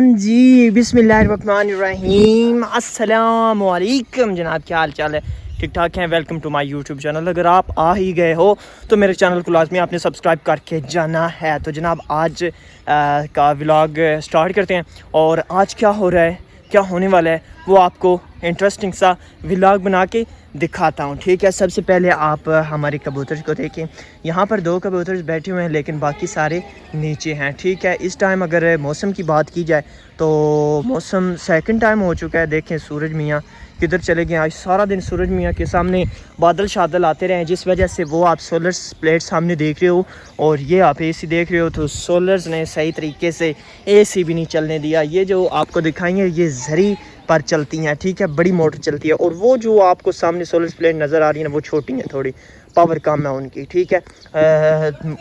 जी बिस्मिल्लाहिर्रहमानिर्रहीम अस्सलाम वालेकुम जनाब, क्या हाल चाल है? ठीक ठाक हैं। Welcome to my YouTube channel. अगर आप आ ही गए हो तो मेरे चैनल को लाजमी आपने सब्सक्राइब करके जाना है। तो जनाब आज का व्लॉग स्टार्ट करते हैं और आज क्या हो रहा है, क्या होने वाला है, वो आपको इंटरेस्टिंग सा व्लॉग बना के दिखाता हूँ। ठीक है, सबसे पहले आप हमारे कबूतर को देखें। यहाँ पर 2 कबूतर बैठे हुए हैं लेकिन बाकी सारे नीचे हैं। ठीक है, इस टाइम अगर मौसम की बात की जाए तो मौसम सेकंड टाइम हो चुका है। देखें सूरज मियाँ किधर चले गए। आज सारा दिन सूरज मियाँ के सामने बादल शादल आते रहे, जिस वजह से वो आप सोलर प्लेट सामने देख रहे हो और ये आप एसी देख रहे हो। तो सोलर्स ने सही तरीके से एसी भी नहीं चलने दिया। ये जो आपको दिखाएंगे ये जरी पर चलती हैं। ठीक है, बड़ी मोटर चलती है और वो जो आपको सामने सोलर प्लेट नज़र आ रही है ना, वो छोटी है, थोड़ी पावर कम है उनकी। ठीक है,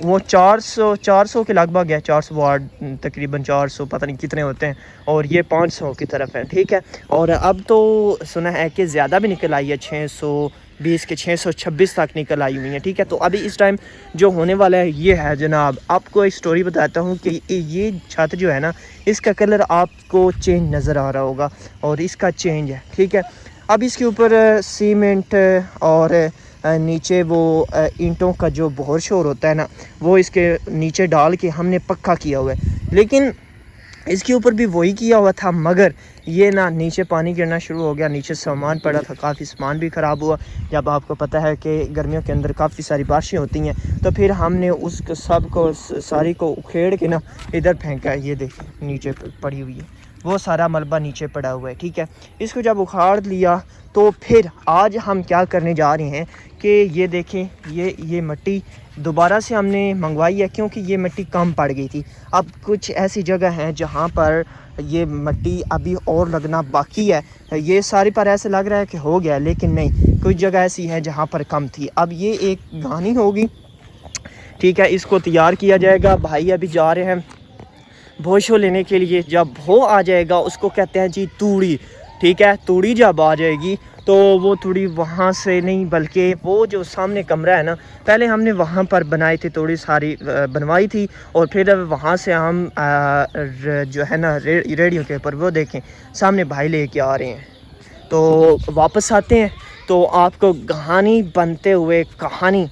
वो 400 के लगभग है, 400 वाट तकरीबन, 400 पता नहीं कितने होते हैं, और ये 500 की तरफ है। ठीक है, और अब तो सुना है कि ज़्यादा भी निकल आई है, 620 के 626 तक निकल आई हुई है। ठीक है, तो अभी इस टाइम जो होने वाला है ये है जनाब, आपको एक स्टोरी बताता हूँ कि ये छत जो है ना, इसका कलर आपको चेंज नज़र आ रहा होगा और इसका चेंज है। ठीक है, अब इसके ऊपर सीमेंट और नीचे वो ईंटों का जो बोर शोर होता है ना, वो इसके नीचे डाल के हमने पक्का किया हुआ है। लेकिन इसके ऊपर भी वही किया हुआ था, मगर ये ना नीचे पानी गिरना शुरू हो गया, नीचे सामान पड़ा था, काफ़ी सामान भी ख़राब हुआ। जब आपको पता है कि गर्मियों के अंदर काफ़ी सारी बारिशें होती हैं, तो फिर हमने उस सब को सारी को उखेड़ के ना इधर फेंका। ये देखें नीचे पड़ी हुई है, वो सारा मलबा नीचे पड़ा हुआ है। ठीक है, इसको जब उखाड़ लिया तो फिर आज हम क्या करने जा रहे हैं कि ये देखें, ये मिट्टी दोबारा से हमने मंगवाई है क्योंकि ये मिट्टी कम पड़ गई थी। अब कुछ ऐसी जगह हैं जहाँ पर ये मिट्टी अभी और लगना बाकी है। ये सारी पर ऐसे लग रहा है कि हो गया, लेकिन नहीं, कुछ जगह ऐसी है जहाँ पर कम थी। अब ये एक घानी होगी। ठीक है, इसको तैयार किया जाएगा। भाई अभी जा रहे हैं भोशो लेने के लिए। जब भो आ जाएगा उसको कहते हैं जी तूड़ी। ठीक है, तूड़ी जब आ जाएगी तो वो तूड़ी वहाँ से नहीं, बल्कि वो जो सामने कमरा है ना, पहले हमने वहाँ पर बनाई थी, तूड़ी सारी बनवाई थी, और फिर वहाँ से हम जो है ना रेडियो के ऊपर वो देखें सामने भाई लेके आ रहे हैं। तो वापस आते हैं तो आपको कहानी बनते हुए, घानी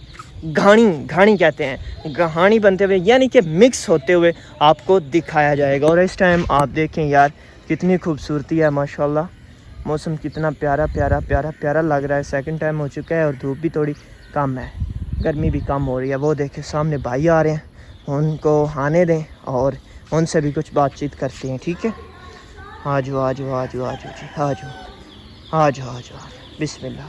कहते हैं, कहानी बनते हुए यानी कि मिक्स होते हुए आपको दिखाया जाएगा। और इस टाइम आप देखें यार कितनी खूबसूरती है, माशाल्लाह। मौसम कितना प्यारा प्यारा प्यारा प्यारा लग रहा है। सेकंड टाइम हो चुका है और धूप भी थोड़ी कम है, गर्मी भी कम हो रही है। वो देखें सामने भाई आ रहे हैं, उनको आने दें और उनसे भी कुछ बातचीत करते हैं। ठीक है, आ जाओ आ जाओ आ जाओ आ जाओ जी, आ जाओ आ जाओ आ जाओ, बिस्मिल्लाह।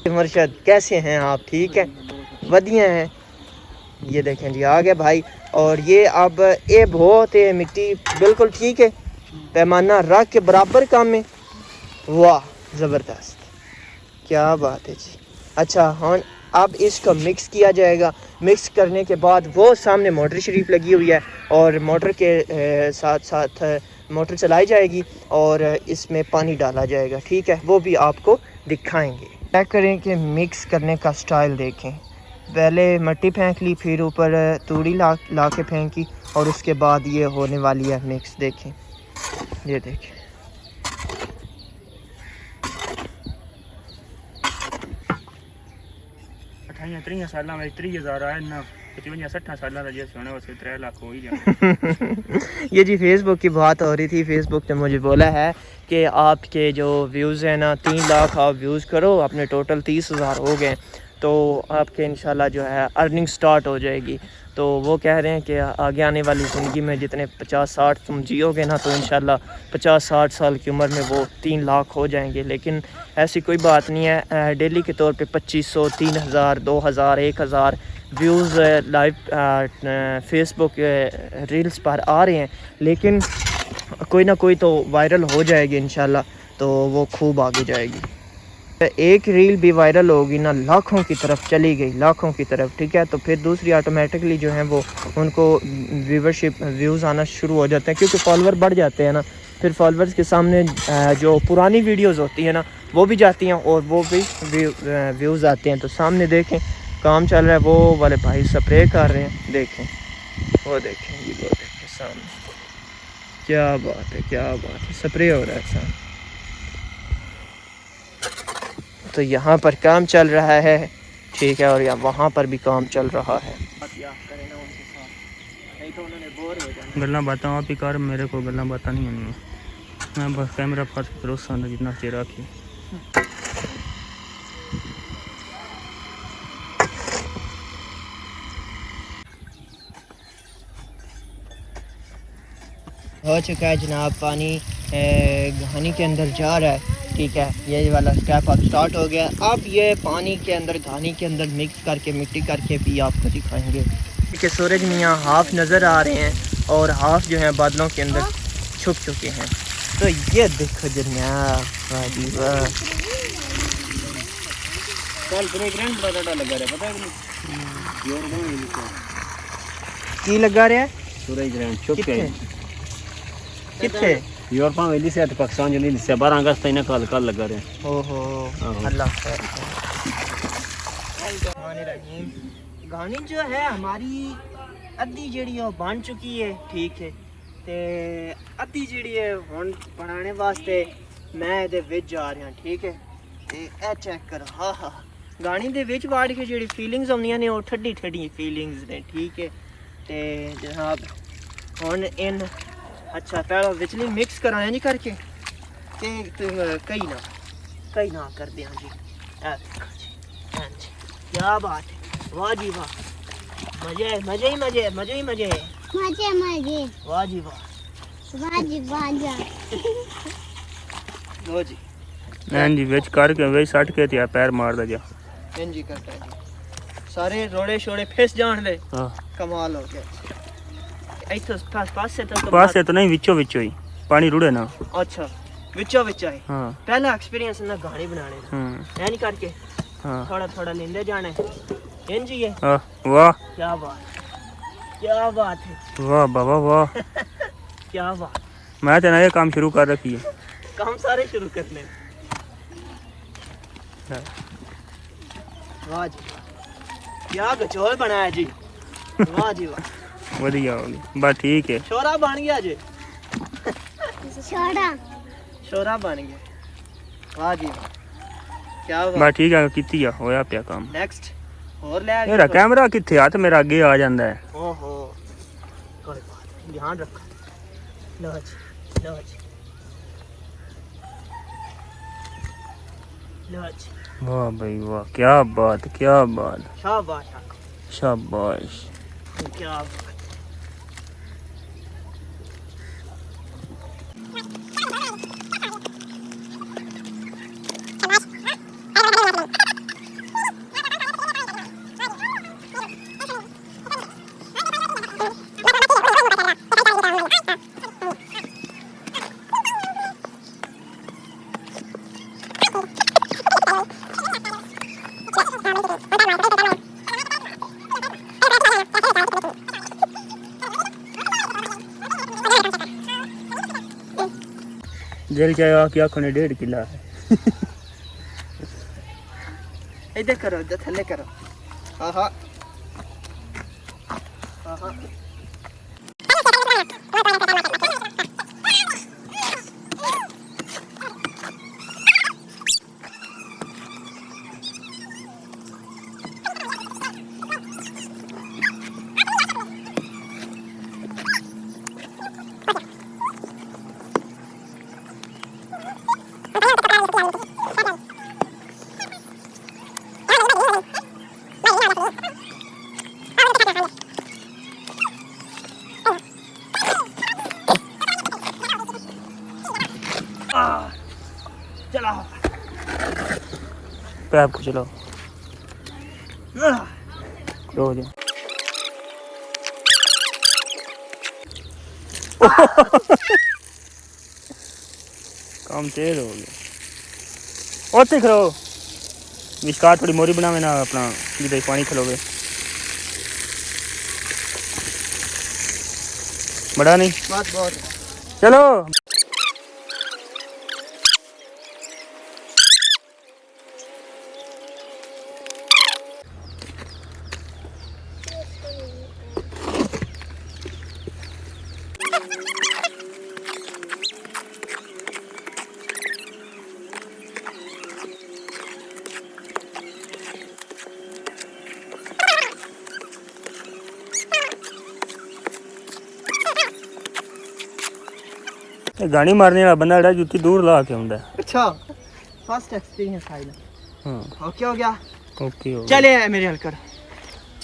मुर्शद कैसे हैं आप? ठीक है, वधिया हैं। ये देखें जी आ गया भाई, और ये अब ये बहुत है मिट्टी बिल्कुल ठीक है, पैमाना रख के बराबर काम में। वाह ज़बरदस्त, क्या बात है जी। अच्छा हाँ, अब इसको मिक्स किया जाएगा। मिक्स करने के बाद वो सामने मोटर शरीफ लगी हुई है और मोटर के साथ साथ मोटर चलाई जाएगी और इसमें पानी डाला जाएगा। ठीक है, वो भी आपको दिखाएंगे। चेक करें कि मिक्स करने का स्टाइल देखें। पहले मिट्टी फेंक ली, फिर ऊपर तूड़ी ला के फेंकी और उसके बाद ये होने वाली है मिक्स। देखें, ये देखें, ये जी फेसबुक की बात हो रही थी। फेसबुक ने मुझे बोला है कि आपके जो व्यूज़ हैं ना, 3 लाख आप व्यूज़ करो, अपने टोटल 30,000 हो गए तो आपके इंशाल्लाह जो है अर्निंग स्टार्ट हो जाएगी। तो वो कह रहे हैं कि आगे आने वाली ज़िंदगी में जितने 50-60 तुम जियोगे ना, तो इंशाल्लाह 50-60 साल की उम्र में वो 3 लाख हो जाएंगे। लेकिन ऐसी कोई बात नहीं है। डेली के तौर पे 2500, 3000, 2000, 1000 व्यूज़ लाइव फेसबुक रील्स पर आ रहे हैं, लेकिन कोई ना कोई तो वायरल हो जाएगी इंशाल्लाह, तो वो खूब आगे जाएगी। एक रील भी वायरल होगी ना, लाखों की तरफ चली गई, लाखों की तरफ। ठीक है, तो फिर दूसरी ऑटोमेटिकली जो है वो उनको व्यूवरशिप व्यूज़ आना शुरू हो जाते हैं, क्योंकि फॉलोअर बढ़ जाते हैं ना। फिर फॉलोअर्स के सामने जो पुरानी वीडियोस होती हैं ना, वो भी जाती हैं और वो भी व्यूज़ आते हैं। तो सामने देखें काम चल रहा है, वो वाले भाई स्प्रे कर रहे हैं, देखें, वो देखें, ये वो देखें, सामने। क्या बात है, क्या बात है, स्प्रे हो रहा है सामने। तो यहाँ पर काम चल रहा है, ठीक है, और यहाँ वहाँ पर भी काम चल रहा है। गल्ला बातें आप ही कर, मेरे को गल्ला बातें नहीं होनी है। मैं बस कैमरा फर्स्ट भरोसा ना जितना चेर रखी। हो चुका है जनाब, पानी घानी के अंदर जा रहा है, ठीक है। ये वाला स्टेप अब स्टार्ट हो गया। अब ये पानी के अंदर, घानी के अंदर मिक्स करके, मिट्टी करके भी आपको दिखाएंगे। देखिए सूरज मियाँ हाफ नज़र आ रहे हैं और हाफ जो है बादलों के अंदर छुप चुके हैं। तो ये देखो जनाब, वाह जी वाह। की लगा रहा है सूरज ग्रहण छुप के कितने यूरोप में लिसे तो पाकिस्तान जो नहीं लिसे 12 अगस्त तक कल लगा रहे। ओहो अल्लाह खैर करे। गानी जो है हमारी अद्धी जड़ी है बन चुकी है, ठीक है, ते अद्धी जड़ी है हुन बनाने वास्ते मैं इहदे विच जा रहा, ठीक है। ते ए चेक कर, हाँ हाँ गानी दे विच वाड़ के जेह्ड़ी फीलिंग्स आउंदियां ने ओह ठड्डी ठड्डी फीलिंग्स ने, ठीक है। ते जनाब हुन इन अच्छा पहले विचली मिक्स कराया नहीं करके ते कई ना कर दिया जी। हाँ जी, क्या बात है, वाह जी वाह, मजे मजे ही मजे, मजे ही मजे, मजे मजे, वाह जी वाह, वाह जी वाह। लो जी हां जी, विच करके विच सट के ते पैर मार दा जा। हां जी करता है जी, सारे रोड़े शोड़े फिस जान ले। हां कमाल हो गया। इथों पास से तो नहीं, विचो विचो ही पानी रुड़े ना। अच्छा विचो विच है। हां पहला एक्सपीरियंस ना गाने बनाने दा, है नहीं करके हां थोड़ा थोड़ा लेंदे जाने। हां जी ये वाह क्या बात, क्या बात है, वाह बाबा वाह। क्या बात। मैं तो ना ये काम शुरू कर रखी है। काम सारे शुरू करने। वाह जी क्या गचोल बनाया जी, वाह जी वाह, बढ़िया हो गई बस, ठीक है। शोरा बन गया जी, छोड़ा शोरा बन गया, वाह जी वाह, क्या बस बात। ठीक है, कीती आ होया पिया काम। नेक्स्ट और ले आ मेरा कैमरा किथे आ ते मेरा अगे आ जांदा है। ओहो कोई बात नहीं, ध्यान रखो। लो जी, लो जी, लो जी, वाह भाई वाह, क्या बात, क्या बात, शाबाश शाबाश। क्या बात। जेल चाहे आके आँखों ने 1.5 किला है। इधर करो, इधर थल्ले करो। आहा आहा चला पैप को चलाओ, रो जा। काम तेज हो गया। ओते खरो विस्कार थोड़ी मोरी बनावे ना अपना जिदे पानी खलोगे। बड़ा नहीं बात बहुत चलो। ਇਹ ਗਾਣੀ ਮਾਰਨੇ ਵਾਲਾ ਬੰਦਾ ਜਿਹੜਾ ਜੁੱਤੀ ਦੂਰ ਲਾ ਕੇ ਆਉਂਦਾ। अच्छा फर्स्ट एक्सपीरियंस आइला हाँ ओके हो गया। ओके हो चले मेरे हलकर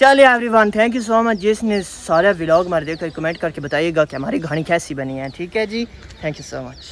चले everyone, thank you so much जिसने सारा व्लॉग हमारे देखकर कमेंट करके बताइएगा कि हमारी घानी कैसी बनी है। ठीक है जी, थैंक यू सो मच।